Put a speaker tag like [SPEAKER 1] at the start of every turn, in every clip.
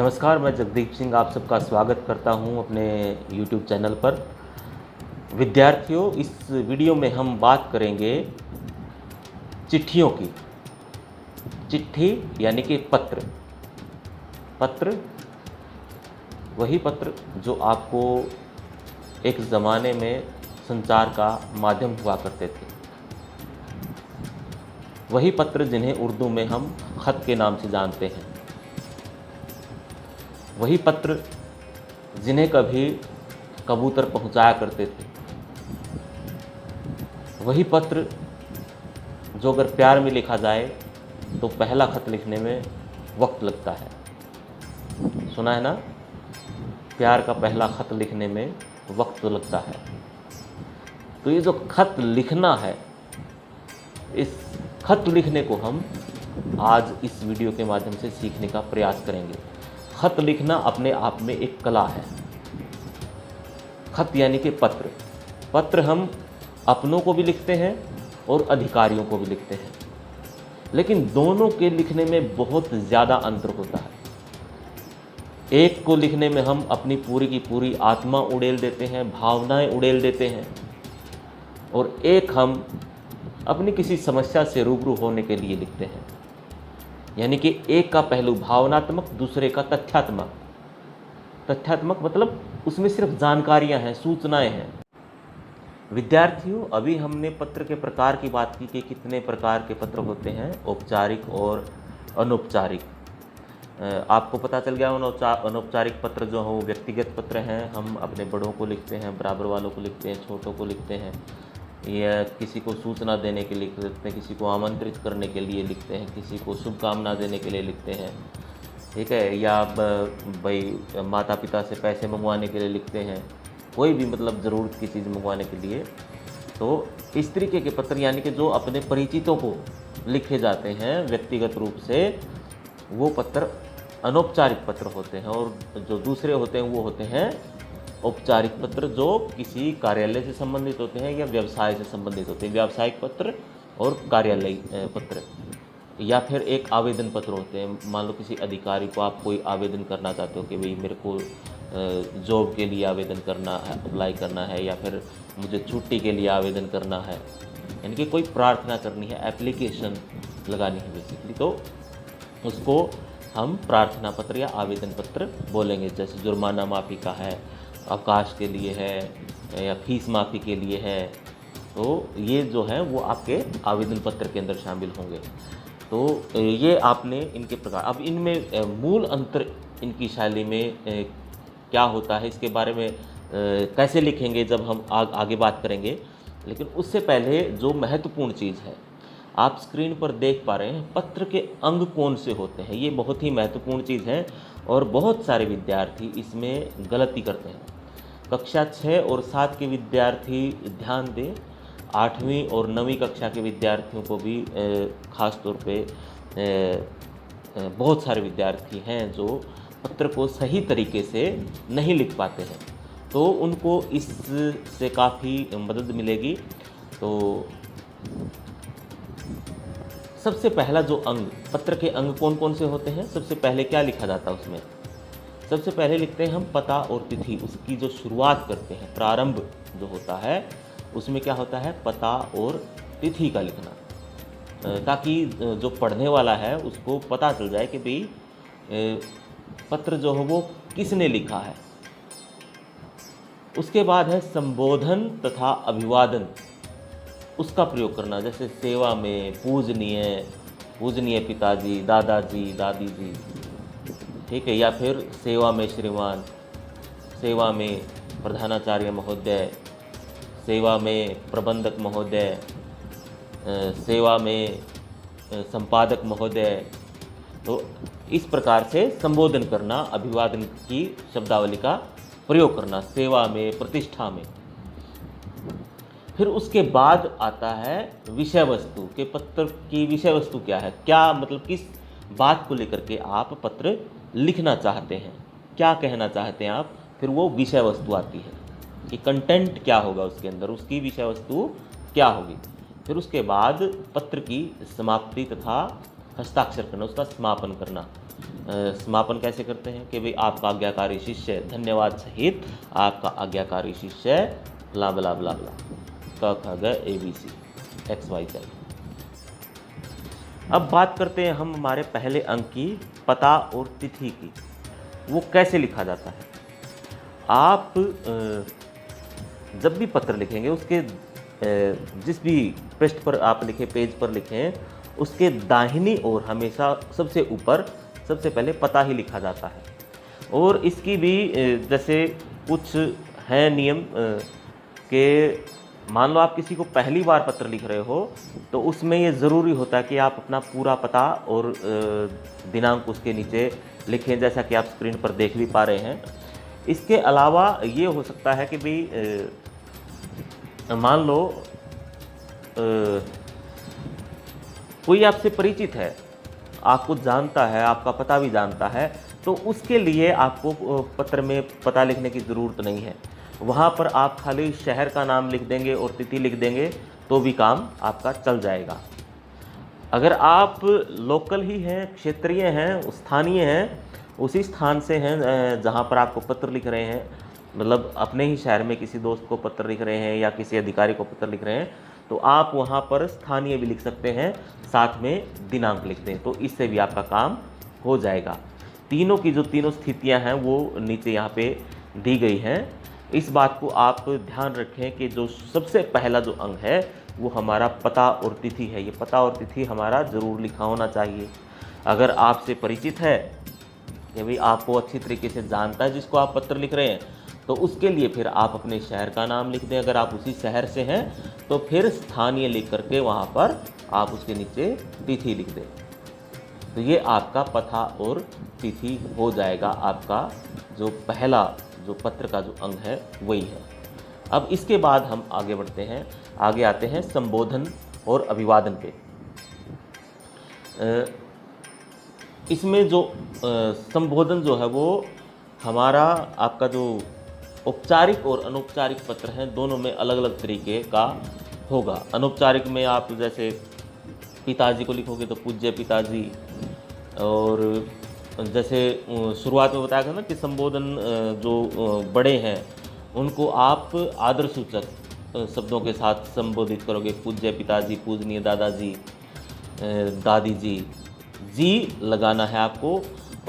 [SPEAKER 1] नमस्कार, मैं जगदीप सिंह आप सबका स्वागत करता हूं अपने YouTube चैनल पर। विद्यार्थियों, इस वीडियो में हम बात करेंगे चिट्ठियों की। चिट्ठी यानी कि पत्र। पत्र वही पत्र जो आपको एक ज़माने में संचार का माध्यम हुआ करते थे। वही पत्र जिन्हें उर्दू में हम ख़त के नाम से जानते हैं। वही पत्र जिन्हें कभी कबूतर पहुंचाया करते थे। वही पत्र जो अगर प्यार में लिखा जाए तो पहला खत लिखने में वक्त लगता है। सुना है ना? प्यार का पहला खत लिखने में वक्त तो लगता है। तो ये जो खत लिखना है, इस खत लिखने को हम आज इस वीडियो के माध्यम से सीखने का प्रयास करेंगे। खत लिखना अपने आप में एक कला है। खत यानी कि पत्र। पत्र हम अपनों को भी लिखते हैं और अधिकारियों को भी लिखते हैं, लेकिन दोनों के लिखने में बहुत ज़्यादा अंतर होता है। एक को लिखने में हम अपनी पूरी की पूरी आत्मा उड़ेल देते हैं, भावनाएं उड़ेल देते हैं, और एक हम अपनी किसी समस्या से रूबरू होने के लिए लिखते हैं। यानी कि एक का पहलू भावनात्मक, दूसरे का तथ्यात्मक। तथ्यात्मक मतलब उसमें सिर्फ जानकारियां हैं, सूचनाएं हैं। विद्यार्थियों, अभी हमने पत्र के प्रकार की बात की कि कितने प्रकार के पत्र होते हैं, औपचारिक और अनौपचारिक। आपको पता चल गया अनौपचारिक पत्र जो हो व्यक्तिगत पत्र हैं। हम अपने बड़ों को लिखते हैं, बराबर वालों को लिखते हैं, छोटों को लिखते हैं, या किसी को सूचना देने के लिए लिखते हैं, किसी को आमंत्रित करने के लिए लिखते हैं, किसी को शुभकामना देने के लिए लिखते हैं, ठीक है, या भाई माता पिता से पैसे मंगवाने के लिए लिखते हैं, कोई भी मतलब ज़रूरत की चीज़ मंगवाने के लिए। तो इस तरीके के पत्र यानी कि जो अपने परिचितों को लिखे जाते हैं व्यक्तिगत रूप से, वो पत्र अनौपचारिक पत्र होते हैं। और जो दूसरे होते हैं वो होते हैं औपचारिक पत्र, जो किसी कार्यालय से संबंधित होते हैं या व्यवसाय से संबंधित होते हैं। व्यावसायिक पत्र और कार्यालय पत्र, या फिर एक आवेदन पत्र होते हैं। मान लो किसी अधिकारी को आप कोई आवेदन करना चाहते हो कि भाई मेरे को जॉब के लिए आवेदन करना है, अप्लाई करना है, या फिर मुझे छुट्टी के लिए आवेदन करना है, यानी कि कोई प्रार्थना करनी है, एप्लीकेशन लगानी है बेसिकली, तो उसको हम प्रार्थना पत्र या आवेदन पत्र बोलेंगे। जैसे जुर्माना माफ़ी का है, अवकाश के लिए है, या फीस माफ़ी के लिए है, तो ये जो है वो आपके आवेदन पत्र के अंदर शामिल होंगे। तो ये आपने इनके प्रकार। अब इनमें मूल अंतर इनकी शैली में क्या होता है, इसके बारे में कैसे लिखेंगे जब हम आगे बात करेंगे। लेकिन उससे पहले जो महत्वपूर्ण चीज़ है, आप स्क्रीन पर देख पा रहे हैं, पत्र के अंग कौन से होते हैं। ये बहुत ही महत्वपूर्ण चीज़ है और बहुत सारे विद्यार्थी इसमें गलती करते हैं। कक्षा 6 और 7 के विद्यार्थी ध्यान दें। 8वीं और 9वीं कक्षा के विद्यार्थियों को भी ख़ास तौर पे बहुत सारे विद्यार्थी हैं जो पत्र को सही तरीके से नहीं लिख पाते हैं, तो उनको इससे काफ़ी मदद मिलेगी। तो सबसे पहला जो अंग, पत्र के अंग कौन कौन से होते हैं, सबसे पहले क्या लिखा जाता है उसमें? सबसे पहले लिखते हैं हम पता और तिथि। उसकी जो शुरुआत करते हैं, प्रारंभ जो होता है, उसमें क्या होता है? पता और तिथि का लिखना, ताकि जो पढ़ने वाला है उसको पता चल जाए कि भाई पत्र जो है वो किसने लिखा है। उसके बाद है संबोधन तथा अभिवादन, उसका प्रयोग करना। जैसे सेवा में पूजनीय पिताजी, दादाजी, दादी जी, ठीक है, या फिर सेवा में श्रीमान, सेवा में प्रधानाचार्य महोदय, सेवा में प्रबंधक महोदय, सेवा में संपादक महोदय। तो इस प्रकार से संबोधन करना, अभिवादन की शब्दावली का प्रयोग करना, सेवा में, प्रतिष्ठा में। फिर उसके बाद आता है विषय वस्तु, के पत्र की विषय वस्तु क्या है, क्या मतलब किस बात को लेकर के आप पत्र लिखना चाहते हैं, क्या कहना चाहते हैं आप। फिर वो विषय वस्तु आती है कि कंटेंट क्या होगा उसके अंदर, उसकी विषय वस्तु क्या होगी। फिर उसके बाद पत्र की समाप्ति तथा हस्ताक्षर करना, उसका समापन करना। समापन कैसे करते हैं कि भाई आपका आज्ञाकारी शिष्य धन्यवाद सहित आपका आज्ञाकारी शिष्य ब्ला ब्ला ब्ला ब्ला क ख ग ABC XYZ। अब बात करते हैं हम हमारे पहले अंक की पता और तिथि की। वो कैसे लिखा जाता है? आप जब भी पत्र लिखेंगे उसके जिस भी पृष्ठ पर आप लिखें, पेज पर लिखें, उसके दाहिनी ओर हमेशा सबसे ऊपर सबसे पहले पता ही लिखा जाता है। और इसकी भी जैसे कुछ है नियम कि मान लो आप किसी को पहली बार पत्र लिख रहे हो तो उसमें ये ज़रूरी होता है कि आप अपना पूरा पता और दिनांक उसके नीचे लिखें, जैसा कि आप स्क्रीन पर देख भी पा रहे हैं। इसके अलावा ये हो सकता है कि भाई मान लो कोई आपसे परिचित है, आपको जानता है, आपका पता भी जानता है, तो उसके लिए आपको पत्र में पता लिखने की ज़रूरत नहीं है। वहाँ पर आप खाली शहर का नाम लिख देंगे और तिथि लिख देंगे तो भी काम आपका चल जाएगा। अगर आप लोकल ही हैं, क्षेत्रीय हैं, स्थानीय हैं, उसी स्थान से हैं जहाँ पर आपको पत्र लिख रहे हैं, मतलब अपने ही शहर में किसी दोस्त को पत्र लिख रहे हैं या किसी अधिकारी को पत्र लिख रहे हैं, तो आप वहाँ पर स्थानीय भी लिख सकते हैं, साथ में दिनांक लिख दें, तो इससे भी आपका काम हो जाएगा। तीनों की जो तीनों स्थितियाँ हैं वो नीचे यहाँ पे दी गई हैं। इस बात को आप ध्यान रखें कि जो सबसे पहला जो अंग है वो हमारा पता और तिथि है। ये पता और तिथि हमारा ज़रूर लिखा होना चाहिए। अगर आपसे परिचित है कि भाई आपको अच्छी तरीके से जानता है जिसको आप पत्र लिख रहे हैं, तो उसके लिए फिर आप अपने शहर का नाम लिख दें। अगर आप उसी शहर से हैं तो फिर स्थानीय लिख करके वहाँ पर आप उसके नीचे तिथि लिख दें, तो ये आपका पता और तिथि हो जाएगा। आपका जो पहला जो पत्र का जो अंग है वही है। अब इसके बाद हम आगे बढ़ते हैं, आगे आते हैं संबोधन और अभिवादन पे। इसमें जो संबोधन जो है वो हमारा आपका जो औपचारिक और अनौपचारिक पत्र हैं दोनों में अलग अलग तरीके का होगा। अनौपचारिक में आप जैसे पिताजी को लिखोगे तो पूज्य पिताजी, और जैसे शुरुआत में बताया था ना कि संबोधन जो बड़े हैं उनको आप आदर सूचक शब्दों के साथ संबोधित करोगे, पूज्य पिताजी, पूजनीय दादाजी, दादी जी। जी लगाना है आपको,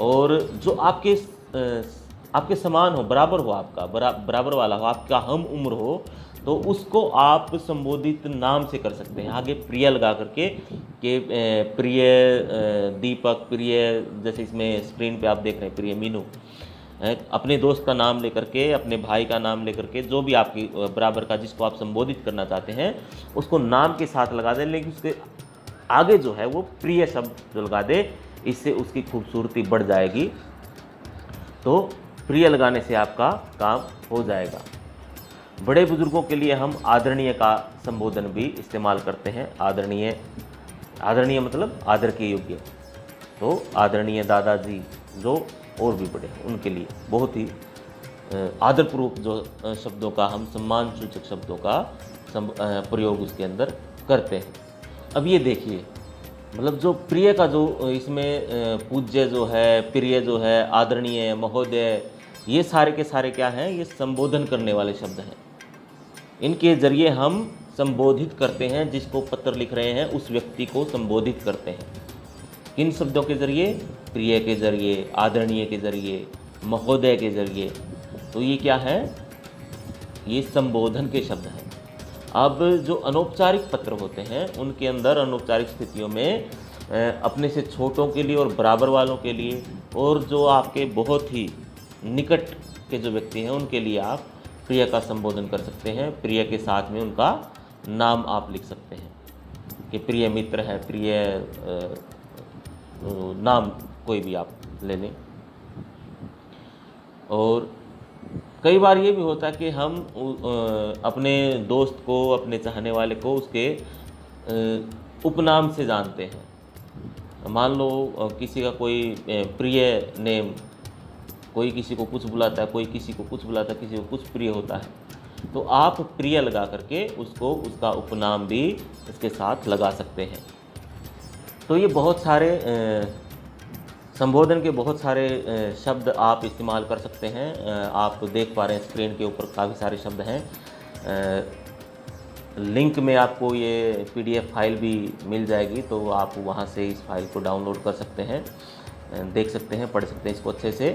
[SPEAKER 1] और जो आपके समान हो, बराबर हो, आपका बराबर वाला हो, आपका हम उम्र हो, तो उसको आप संबोधित नाम से कर सकते हैं। आगे प्रिय लगा करके कि प्रिय दीपक, प्रिय, जैसे इसमें स्क्रीन पे आप देख रहे हैं प्रिय मीनू, अपने दोस्त का नाम लेकर के, अपने भाई का नाम लेकर के, जो भी आपकी बराबर का जिसको आप संबोधित करना चाहते हैं उसको नाम के साथ लगा दें, लेकिन उसके आगे जो है वो प्रिय शब्द जो लगा दे, इससे उसकी खूबसूरती बढ़ जाएगी। तो प्रिय लगाने से आपका काम हो जाएगा। बड़े बुजुर्गों के लिए हम आदरणीय का संबोधन भी इस्तेमाल करते हैं। आदरणीय मतलब आदर के योग्य, तो आदरणीय दादाजी जो और भी बड़े हैं उनके लिए बहुत ही आदरपूर्वक जो शब्दों का हम सम्मान सूचक शब्दों का प्रयोग उसके अंदर करते हैं। अब ये देखिए, मतलब जो प्रिय का जो इसमें पूज्य जो है, प्रिय जो है, आदरणीय, महोदय, ये सारे के सारे क्या हैं? ये संबोधन करने वाले शब्द हैं। इनके ज़रिए हम संबोधित करते हैं, जिसको पत्र लिख रहे हैं उस व्यक्ति को संबोधित करते हैं। किन शब्दों के ज़रिए? प्रिय के ज़रिए, आदरणीय के ज़रिए, महोदय के ज़रिए। तो ये क्या है? ये संबोधन के शब्द हैं। अब जो अनौपचारिक पत्र होते हैं उनके अंदर अनौपचारिक स्थितियों में अपने से छोटों के लिए और बराबर वालों के लिए, और जो आपके बहुत ही निकट के जो व्यक्ति हैं उनके लिए आप प्रिय का संबोधन कर सकते हैं। प्रिय के साथ में उनका नाम आप लिख सकते हैं कि प्रिय मित्र है, प्रिय नाम कोई भी आप ले लें। और कई बार ये भी होता है कि हम अपने दोस्त को, अपने चाहने वाले को उसके उपनाम से जानते हैं। मान लो किसी का कोई प्रिय नेम, कोई किसी को कुछ बुलाता है, कोई किसी को कुछ बुलाता है, किसी को कुछ प्रिय होता है, तो आप प्रिय लगा करके उसको उसका उपनाम भी इसके साथ लगा सकते हैं। तो ये बहुत सारे संबोधन के बहुत सारे शब्द आप इस्तेमाल कर सकते हैं। आप देख पा रहे हैं स्क्रीन के ऊपर काफ़ी सारे शब्द हैं। लिंक में आपको ये PDF फाइल भी मिल जाएगी, तो आप वहाँ से इस फाइल को डाउनलोड कर सकते हैं, देख सकते हैं, पढ़ सकते हैं इसको अच्छे से।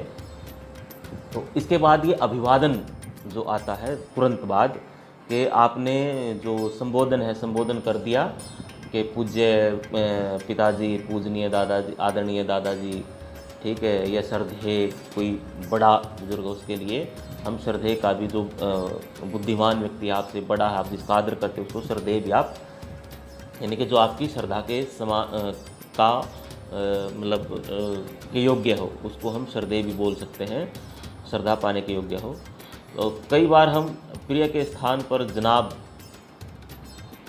[SPEAKER 1] तो इसके बाद ये अभिवादन जो आता है तुरंत बाद कि आपने जो संबोधन है, संबोधन कर दिया कि पूज्य पिताजी, पूजनीय दादाजी, आदरणीय दादाजी, ठीक है, या श्रद्धेय कोई बड़ा बुजुर्ग, उसके लिए हम श्रद्धेय का भी, जो बुद्धिमान व्यक्ति आपसे बड़ा है, आप जिसका आदर करते हैं, उसको श्रद्धेय भी आप, यानी कि जो आपकी श्रद्धा के का मतलब के योग्य हो, उसको हम श्रद्धेय भी बोल सकते हैं, श्रद्धा पाने के योग्य हो। तो कई बार हम प्रिय के स्थान पर जनाब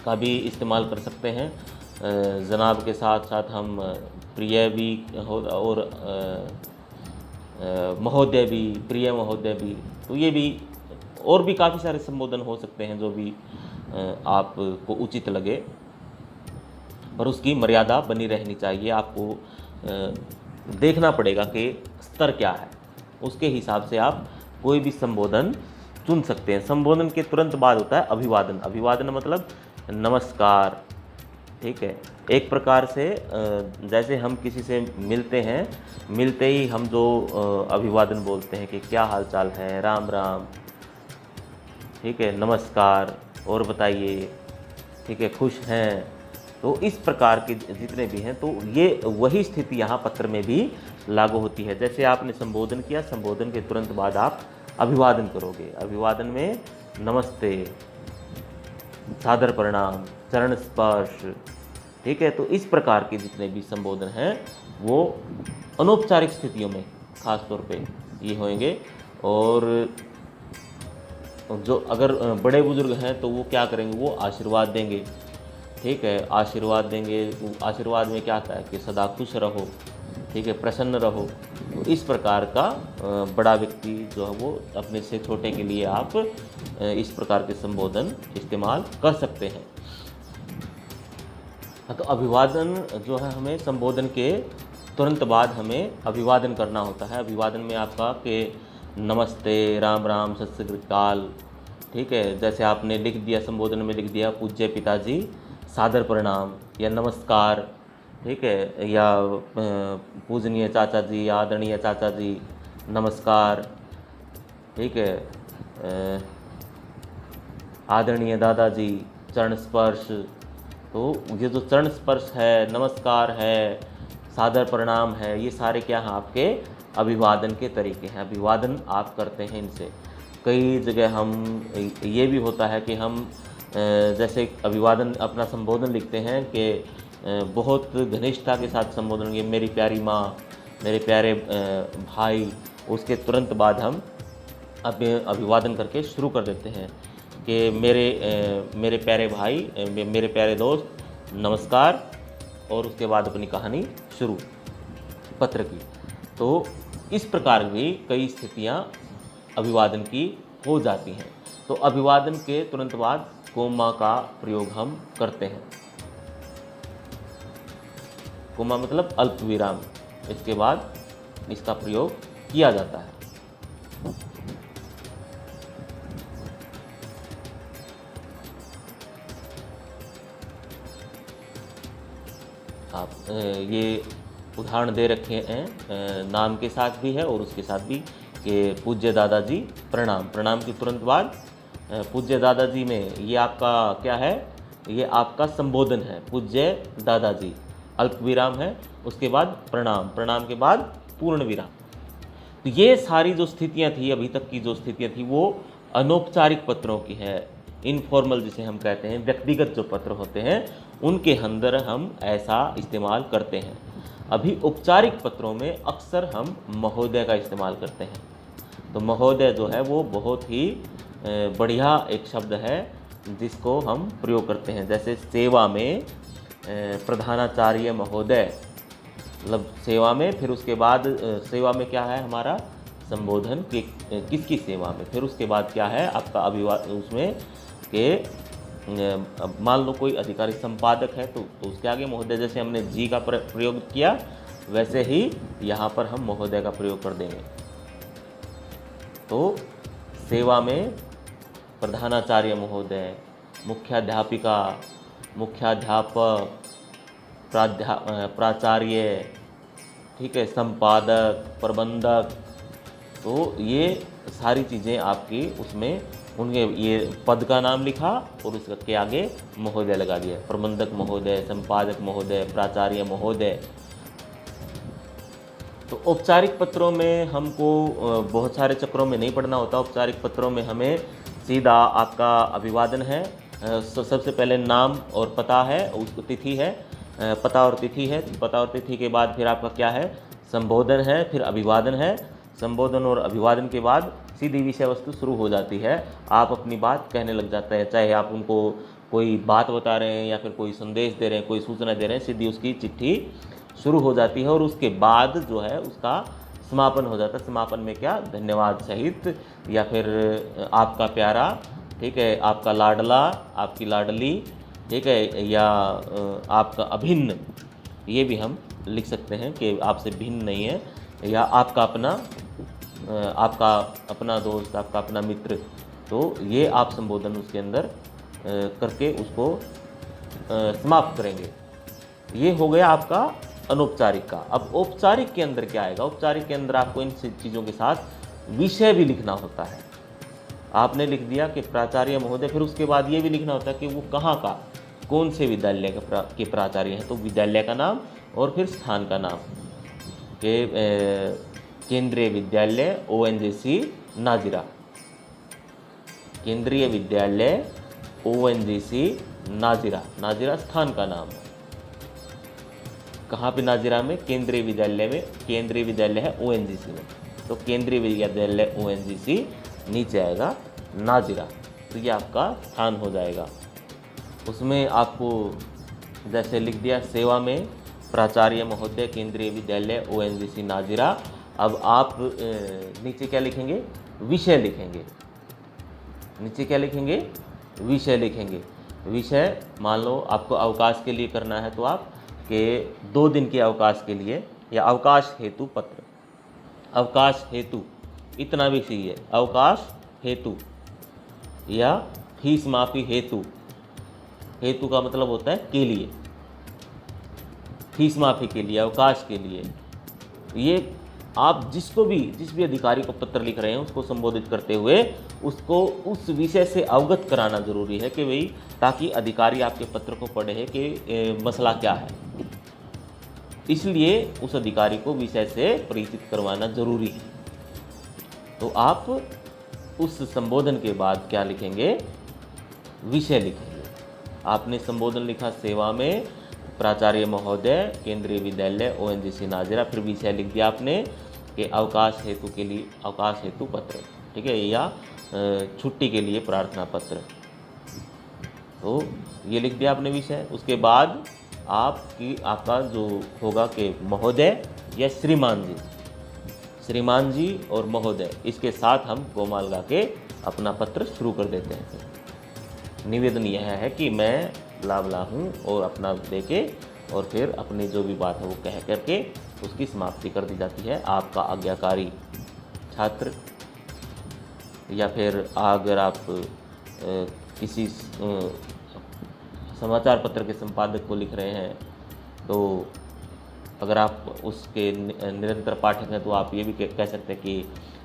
[SPEAKER 1] का भी इस्तेमाल कर सकते हैं। जनाब के साथ साथ हम प्रिय भी हो और महोदय भी, प्रिय महोदय भी, तो ये भी और भी काफ़ी सारे संबोधन हो सकते हैं जो भी आपको उचित लगे, पर उसकी मर्यादा बनी रहनी चाहिए। आपको देखना पड़ेगा कि स्तर क्या है, उसके हिसाब से आप कोई भी संबोधन चुन सकते हैं। संबोधन के तुरंत बाद होता है अभिवादन। अभिवादन मतलब नमस्कार, ठीक है। एक प्रकार से जैसे हम किसी से मिलते हैं, मिलते ही हम जो अभिवादन बोलते हैं कि क्या हाल चाल है, राम राम, ठीक है, नमस्कार, और बताइए, ठीक है, खुश हैं, तो इस प्रकार के जितने भी हैं, तो ये वही स्थिति यहाँ पत्र में भी लागू होती है। जैसे आपने संबोधन किया, संबोधन के तुरंत बाद आप अभिवादन करोगे। अभिवादन में नमस्ते, सादर प्रणाम, चरण स्पर्श, ठीक है। तो इस प्रकार के जितने भी संबोधन हैं वो अनौपचारिक स्थितियों में खास तौर पे ये होंगे। और जो अगर बड़े बुजुर्ग हैं तो वो क्या करेंगे, वो आशीर्वाद देंगे, ठीक है, आशीर्वाद देंगे। आशीर्वाद में क्या आता है कि सदा खुश रहो, ठीक है, प्रसन्न रहो। तो इस प्रकार का बड़ा व्यक्ति जो है वो अपने से छोटे के लिए आप इस प्रकार के संबोधन इस्तेमाल कर सकते हैं। तो अभिवादन जो है, हमें संबोधन के तुरंत बाद हमें अभिवादन करना होता है। अभिवादन में आपका कि नमस्ते, राम राम, सत श्री अकाल, ठीक है। जैसे आपने लिख दिया, संबोधन में लिख दिया पूज्य पिताजी, सादर प्रणाम या नमस्कार, ठीक है, या पूजनीय चाचा जी, आदरणीय चाचा जी, नमस्कार, ठीक है, आदरणीय दादाजी, चरण स्पर्श। तो ये जो चरण स्पर्श है, नमस्कार है, सादर प्रणाम है, ये सारे क्या हैं, आपके अभिवादन के तरीके हैं। अभिवादन आप करते हैं इनसे। कई जगह हम ये भी होता है कि हम जैसे अभिवादन, अपना संबोधन लिखते हैं कि बहुत घनिष्ठता के साथ संबोधन, ये मेरी प्यारी माँ, मेरे प्यारे भाई, उसके तुरंत बाद हम अभिवादन करके शुरू कर देते हैं कि मेरे प्यारे भाई, मेरे प्यारे दोस्त, नमस्कार, और उसके बाद अपनी कहानी शुरू पत्र की। तो इस प्रकार भी कई स्थितियाँ अभिवादन की हो जाती हैं। तो अभिवादन के तुरंत बाद कोमा का प्रयोग हम करते हैं। कोमा मतलब अल्प विराम, इसके बाद इसका प्रयोग किया जाता है। आप ये उदाहरण दे रखे हैं, नाम के साथ भी है और उसके साथ भी कि पूज्य दादाजी प्रणाम। प्रणाम के तुरंत बाद पूज्य दादाजी में ये आपका क्या है, ये आपका संबोधन है, पूज्य दादाजी, अल्प विराम है, उसके बाद प्रणाम, प्रणाम के बाद पूर्ण विराम। तो ये सारी जो स्थितियां थी, अभी तक की जो स्थितियां थी, वो अनौपचारिक पत्रों की है। इनफॉर्मल जिसे हम कहते हैं, व्यक्तिगत जो पत्र होते हैं, उनके अंदर हम ऐसा इस्तेमाल करते हैं। अभी औपचारिक पत्रों में अक्सर हम महोदय का इस्तेमाल करते हैं। तो महोदय जो है वो बहुत ही बढ़िया एक शब्द है जिसको हम प्रयोग करते हैं। जैसे सेवा में प्रधानाचार्य महोदय, मतलब सेवा में, फिर उसके बाद सेवा में क्या है हमारा संबोधन, किसकी सेवा में, फिर उसके बाद क्या है आपका अभिवादन, उसमें के मान लो कोई अधिकारी संपादक है तो उसके आगे महोदय। जैसे हमने जी का प्रयोग किया वैसे ही यहाँ पर हम महोदय का प्रयोग कर देंगे। तो सेवा में प्रधानाचार्य महोदय, मुख्याध्यापिका, मुख्याध्यापक, प्राचार्य, ठीक है, संपादक, प्रबंधक, तो ये सारी चीज़ें आपकी उसमें उनके ये पद का नाम लिखा और उसके आगे महोदय लगा दिया। प्रबंधक महोदय, संपादक महोदय, प्राचार्य महोदय। तो औपचारिक पत्रों में हमको बहुत सारे चक्रों में नहीं पढ़ना होता। औपचारिक पत्रों में हमें सीधा आपका अभिवादन है, सबसे पहले नाम और पता है, उसको तिथि है, पता और तिथि है। पता और तिथि के बाद फिर आपका क्या है, संबोधन है, फिर अभिवादन है। संबोधन और अभिवादन के बाद सीधी विषय वस्तु शुरू हो जाती है। आप अपनी बात कहने लग जाते हैं, चाहे आप उनको कोई बात बता रहे हैं या फिर कोई संदेश दे रहे हैं, कोई सूचना दे रहे हैं, सीधी उसकी चिट्ठी शुरू हो जाती है और उसके बाद जो है उसका समापन हो जाता है। समापन में क्या, धन्यवाद सहित या फिर आपका प्यारा, ठीक है, आपका लाडला, आपकी लाडली, ठीक है, या आपका अभिन्न, ये भी हम लिख सकते हैं कि आपसे भिन्न नहीं है, या आपका अपना दोस्त, आपका अपना मित्र। तो ये आप संबोधन उसके अंदर करके उसको समाप्त करेंगे। ये हो गया आपका अनौपचारिक का। अब औपचारिक के अंदर क्या आएगा, औपचारिक के अंदर आपको इन चीज़ों के साथ विषय भी लिखना होता है। आपने लिख दिया कि प्राचार्य महोदय, फिर उसके बाद ये भी लिखना होता है कि वो कहाँ का, कौन से विद्यालय के प्राचार्य हैं, तो विद्यालय का नाम और फिर स्थान का नाम के केंद्रीय विद्यालय ONGC नाजिरा, केंद्रीय विद्यालय ONGC नाजिरा, नाजिरा स्थान का नाम। कहाँ पे नाजिरा में, केंद्रीय विद्यालय में, केंद्रीय विद्यालय है ONGC में, तो केंद्रीय विद्यालय ONGC नीचे आएगा नाजिरा, तो ये आपका स्थान हो जाएगा। उसमें आपको जैसे लिख दिया सेवा में प्राचार्य महोदय, केंद्रीय विद्यालय ONGC नाजिरा। अब आप नीचे क्या लिखेंगे, विषय लिखेंगे। नीचे क्या लिखेंगे, विषय लिखेंगे। विषय मान लो आपको अवकाश के लिए करना है, तो आप के 2 दिन के अवकाश के लिए या अवकाश हेतु पत्र, अवकाश हेतु इतना भी सही है, अवकाश हेतु या फीस माफ़ी हेतु। हेतु का मतलब होता है के लिए, फीस माफ़ी के लिए, अवकाश के लिए। ये आप जिस भी अधिकारी को पत्र लिख रहे हैं उसको संबोधित करते हुए उसको उस विषय से अवगत कराना जरूरी है कि भाई, ताकि अधिकारी आपके पत्र को पढ़े कि मसला क्या है। इसलिए उस अधिकारी को विषय से परिचित करवाना जरूरी है। तो आप उस संबोधन के बाद क्या लिखेंगे, विषय लिखेंगे। आपने संबोधन लिखा सेवा में प्राचार्य महोदय, केंद्रीय विद्यालय ONGC नाजिरा, फिर विषय लिख दिया आपने कि अवकाश हेतु के लिए, अवकाश हेतु पत्र, ठीक है, या छुट्टी के लिए प्रार्थना पत्र। तो ये लिख दिया आपने विषय। उसके बाद आपका जो होगा कि महोदय या श्रीमान जी और महोदय, इसके साथ हम कोमाल गा के अपना पत्र शुरू कर देते हैं। निवेदन यह है कि मैं लाभला हूँ, और अपना देके और फिर अपनी जो भी बात है वो कह करके उसकी समाप्ति कर दी जाती है। आपका आज्ञाकारी छात्र, या फिर अगर आप किसी समाचार पत्र के संपादक को लिख रहे हैं, तो अगर आप उसके निरंतर पाठक हैं तो आप ये भी कह सकते हैं कि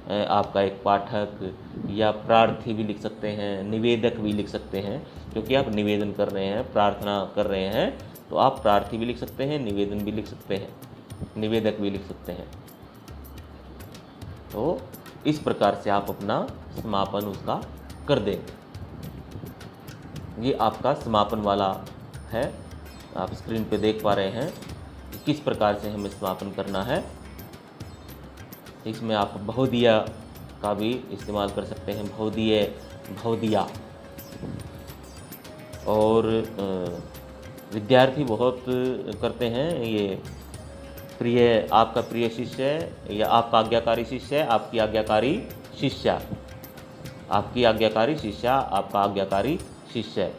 [SPEAKER 1] आपका एक पाठक, या प्रार्थी भी लिख सकते हैं, निवेदक भी लिख सकते हैं, क्योंकि आप निवेदन कर रहे हैं, प्रार्थना कर रहे हैं, तो आप प्रार्थी भी लिख सकते हैं, निवेदन भी लिख सकते हैं, निवेदक भी लिख सकते हैं। तो इस प्रकार से आप अपना समापन उसका कर देंगे। ये आपका समापन वाला है, आप स्क्रीन पे देख पा रहे हैं कि किस प्रकार से हमें समापन करना है। इसमें आप बहुदिया का भी इस्तेमाल कर सकते हैं, बहुदिया। और विद्यार्थी बहुत करते हैं ये, आपका प्रिय शिष्य या आपका आज्ञाकारी शिष्य, आपकी आज्ञाकारी शिष्या, आपकी आज्ञाकारी शिष्या, आपका आज्ञाकारी शिष्य।